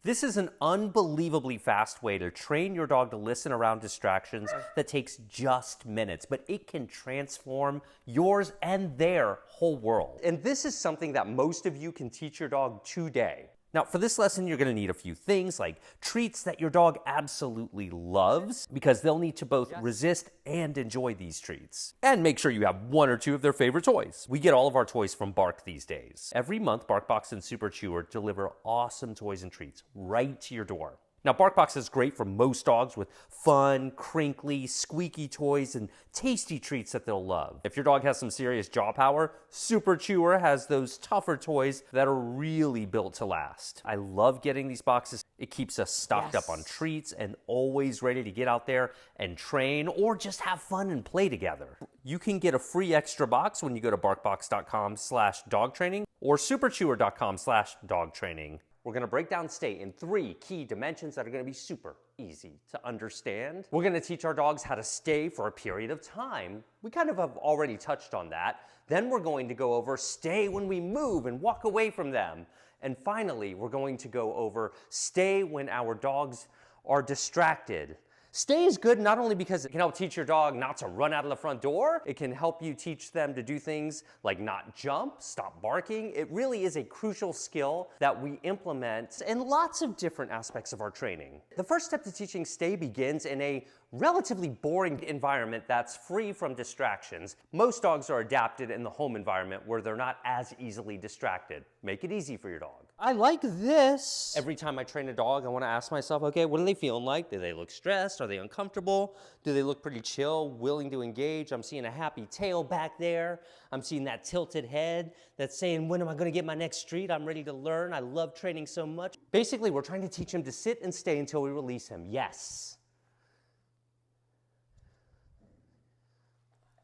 This is an unbelievably fast way to train your dog to listen around distractions that takes just minutes, but it can transform yours and their whole world. And this is something that most of you can teach your dog today. Now, for this lesson, you're going to need a few things like treats that your dog absolutely loves, because they'll need to both resist and enjoy these treats. And make sure you have one or two of their favorite toys. We get all of our toys from Bark these days. Every month, BarkBox and Super Chewer deliver awesome toys and treats right to your door. Now, BarkBox is great for most dogs with fun, crinkly, squeaky toys and tasty treats that they'll love. If your dog has some serious jaw power, Super Chewer has those tougher toys that are really built to last. I love getting these boxes. It keeps us stocked up on treats and always ready to get out there and train or just have fun and play together. You can get a free extra box when you go to barkbox.com/dogtraining or superchewer.com/dogtraining. We're going to break down stay in 3 key dimensions that are going to be super easy to understand. We're going to teach our dogs how to stay for a period of time. We kind of have already touched on that. Then we're going to go over stay when we move and walk away from them. And finally, we're going to go over stay when our dogs are distracted. Stay is good not only because it can help teach your dog not to run out of the front door, it can help you teach them to do things like not jump, stop barking. It really is a crucial skill that we implement in lots of different aspects of our training. The first step to teaching stay begins in a relatively boring environment that's free from distractions. Most dogs are adapted in the home environment where they're not as easily distracted. Make it easy for your dog. I like this. Every time I train a dog, I want to ask myself, okay, what are they feeling like? Do they look stressed? Are they uncomfortable? Do they look pretty chill, willing to engage? I'm seeing a happy tail back there. I'm seeing that tilted head that's saying, when am I going to get my next treat? I'm ready to learn. I love training so much. Basically, we're trying to teach him to sit and stay until we release him. Yes.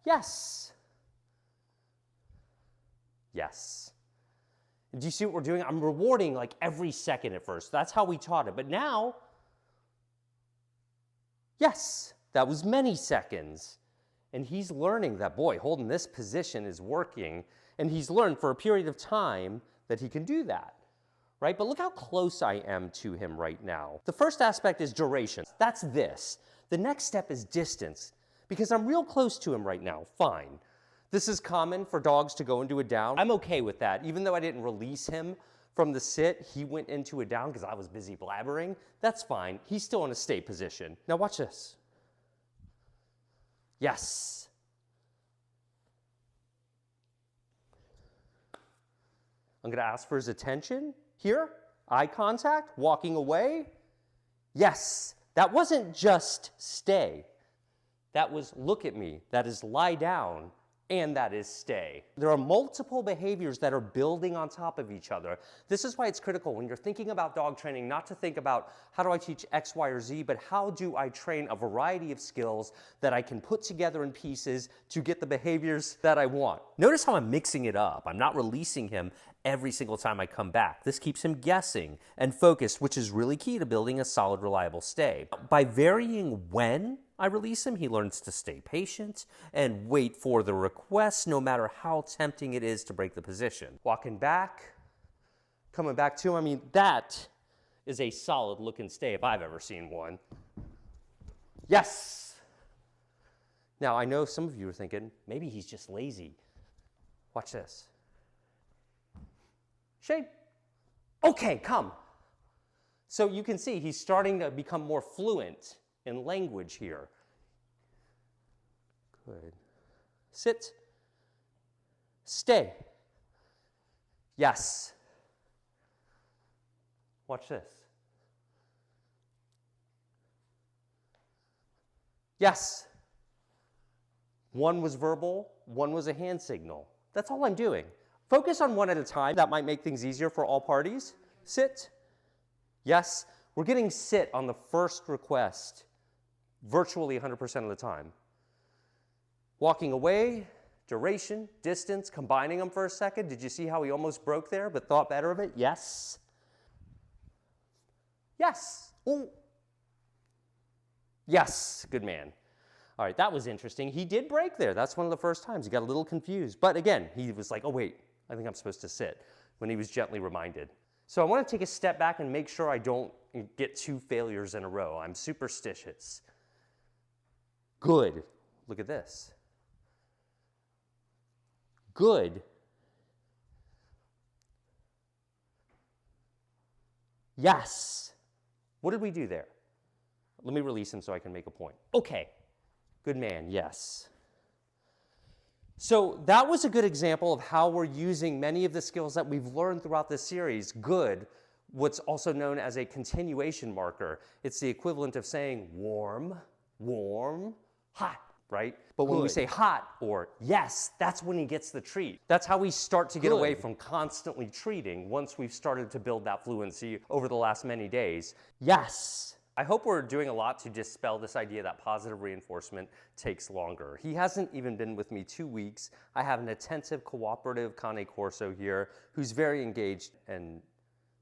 Yes. Yes. Do you see what we're doing? I'm rewarding like every second at first. That's how we taught it. But now, yes, that was many seconds. And he's learning that, boy, holding this position is working. And he's learned for a period of time that he can do that, right? But look how close I am to him right now. The first aspect is duration. That's this. The next step is distance, because I'm real close to him right now. Fine. This is common for dogs to go into a down. I'm okay with that. Even though I didn't release him from the sit, he went into a down because I was busy blabbering. That's fine. He's still in a stay position. Now watch this. Yes. I'm going to ask for his attention here. Eye contact, walking away. Yes. That wasn't just stay. That was look at me. That is lie down. And that is stay. There are multiple behaviors that are building on top of each other. This is why it's critical when you're thinking about dog training, not to think about how do I teach X, Y, or Z, but how do I train a variety of skills that I can put together in pieces to get the behaviors that I want. Notice how I'm mixing it up. I'm not releasing him every single time I come back. This keeps him guessing and focused, which is really key to building a solid, reliable stay. By varying when I release him, he learns to stay patient and wait for the request, no matter how tempting it is to break the position. Walking back, coming back to him, I mean, that is a solid look and stay if I've ever seen one. Yes. Now, I know some of you are thinking, maybe he's just lazy. Watch this. Shade. Okay, come. So you can see he's starting to become more fluent in language here. Good. Sit. Stay. Yes. Watch this. Yes. One was verbal, one was a hand signal. That's all I'm doing. Focus on one at a time. That might make things easier for all parties. Sit. Yes. We're getting sit on the first request virtually 100% of the time. Walking away, duration, distance, combining them for a second. Did you see how he almost broke there but thought better of it? Yes. Yes. Ooh. Yes. Good man. All right, that was interesting. He did break there. That's one of the first times. He got a little confused. But again, he was like, oh, wait, I think I'm supposed to sit when he was gently reminded. So I want to take a step back and make sure I don't get 2 failures in a row. I'm superstitious. Good. Look at this. Good. Yes. What did we do there? Let me release him so I can make a point. Okay. Good man, yes. So that was a good example of how we're using many of the skills that we've learned throughout this series. Good, what's also known as a continuation marker. It's the equivalent of saying warm, warm, hot, right? But when we say hot or yes, that's when he gets the treat. That's how we start to get away from constantly treating once we've started to build that fluency over the last many days. Yes. I hope we're doing a lot to dispel this idea that positive reinforcement takes longer. He hasn't even been with me 2 weeks. I have an attentive, cooperative Cane Corso here who's very engaged and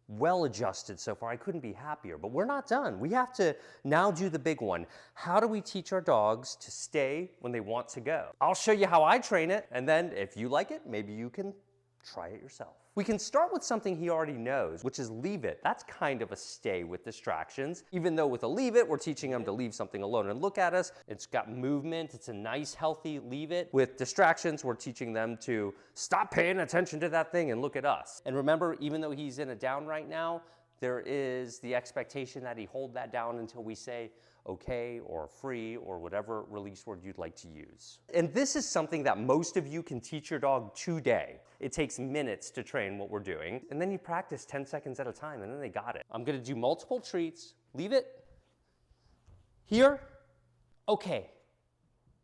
well-adjusted so far. I couldn't be happier, but we're not done. We have to now do the big one. How do we teach our dogs to stay when they want to go? I'll show you how I train it, and then if you like it, maybe you can try it yourself. We can start with something he already knows, which is leave it. That's kind of a stay with distractions. Even though with a leave it, we're teaching him to leave something alone and look at us. It's got movement. It's a nice, healthy leave it. With distractions, we're teaching them to stop paying attention to that thing and look at us. And remember, even though he's in a down right now, there is the expectation that he hold that down until we say, okay, or free, or whatever release word you'd like to use. And this is something that most of you can teach your dog today. It takes minutes to train what we're doing, and then you practice 10 seconds at a time, and then they got it. I'm gonna do multiple treats. Leave it. Here. Okay.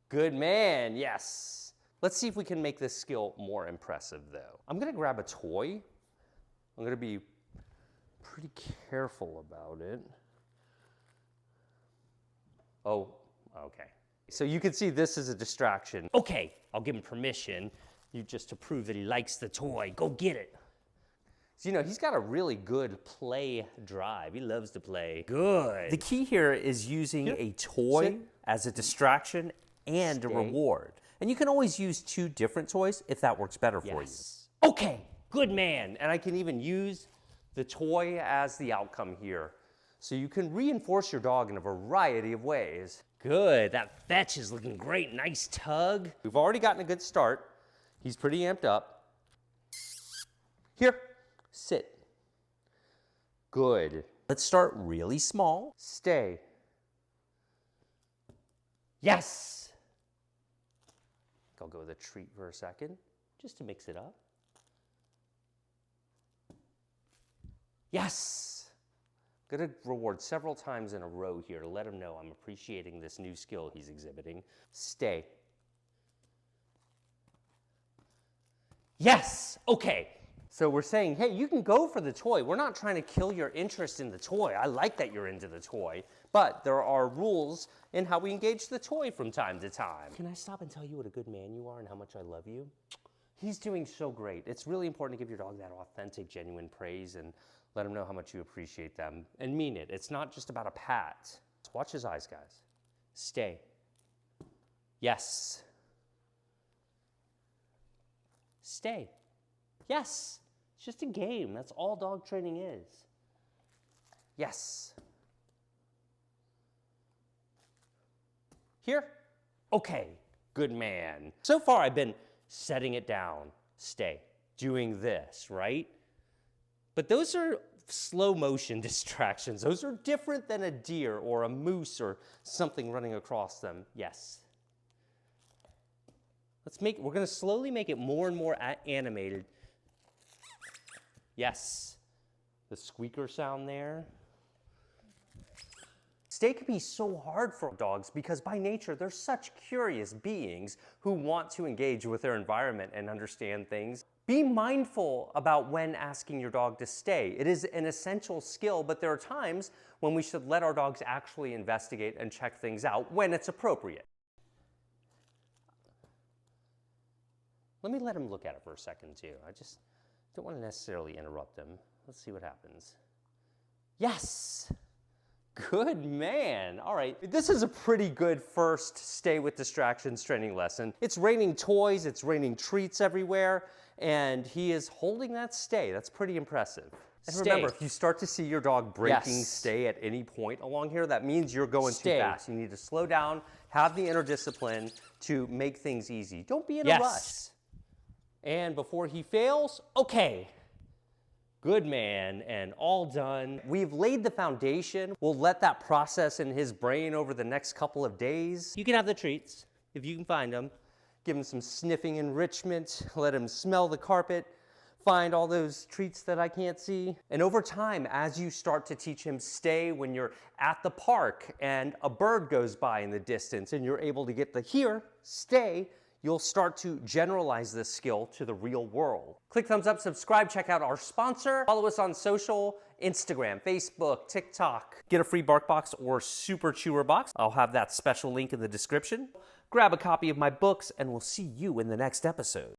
Good man, yes. Let's see if we can make this skill more impressive, though. I'm gonna grab a toy. I'm gonna be pretty careful about it. Oh, okay. So you can see this is a distraction. Okay, I'll give him permission, just to prove that he likes the toy. Go get it. So, you know, he's got a really good play drive. He loves to play. Good. The key here is using a toy as a distraction and a reward. And you can always use 2 different toys if that works better for you. Okay, good man. And I can even use the toy as the outcome here. So you can reinforce your dog in a variety of ways. Good, that fetch is looking great. Nice tug. We've already gotten a good start. He's pretty amped up. Here, sit. Good. Let's start really small. Stay. Yes. I'll go with a treat for a second, just to mix it up. Yes. Gonna reward several times in a row here to let him know I'm appreciating this new skill he's exhibiting. Stay. Yes, okay. So we're saying, hey, you can go for the toy. We're not trying to kill your interest in the toy. I like that you're into the toy, but there are rules in how we engage the toy from time to time. Can I stop and tell you what a good man you are and how much I love you? He's doing so great. It's really important to give your dog that authentic, genuine praise and let him know how much you appreciate them and mean it. It's not just about a pat. Watch his eyes, guys. Stay. Yes. Stay. Yes. It's just a game. That's all dog training is. Yes. Here. Okay. Good man. So far, I've been setting it down. Stay. Doing this, right? But those are slow motion distractions. Those are different than a deer or a moose or something running across them. Yes. We're gonna slowly make it more and more animated. Yes. The squeaker sound there. Stay can be so hard for dogs because by nature, they're such curious beings who want to engage with their environment and understand things. Be mindful about when asking your dog to stay. It is an essential skill, but there are times when we should let our dogs actually investigate and check things out when it's appropriate. Let me let him look at it for a second too. I just don't want to necessarily interrupt him. Let's see what happens. Yes. Good man. All right. This is a pretty good first stay with distractions training lesson. It's raining toys, it's raining treats everywhere, and he is holding that stay. That's pretty impressive. And remember, if you start to see your dog breaking stay at any point along here, that means you're going too fast. You need to slow down, have the inner discipline to make things easy. Don't be in a rush. And before he fails, okay. Good man, and all done. We've laid the foundation. We'll let that process in his brain over the next couple of days. You can have the treats, if you can find them. Give him some sniffing enrichment, let him smell the carpet, find all those treats that I can't see. And over time, as you start to teach him stay when you're at the park and a bird goes by in the distance and you're able to get the here, stay, you'll start to generalize this skill to the real world. Click thumbs up, subscribe, check out our sponsor. Follow us on social, Instagram, Facebook, TikTok. Get a free Bark Box or Super Chewer Box. I'll have that special link in the description. Grab a copy of my books, and we'll see you in the next episode.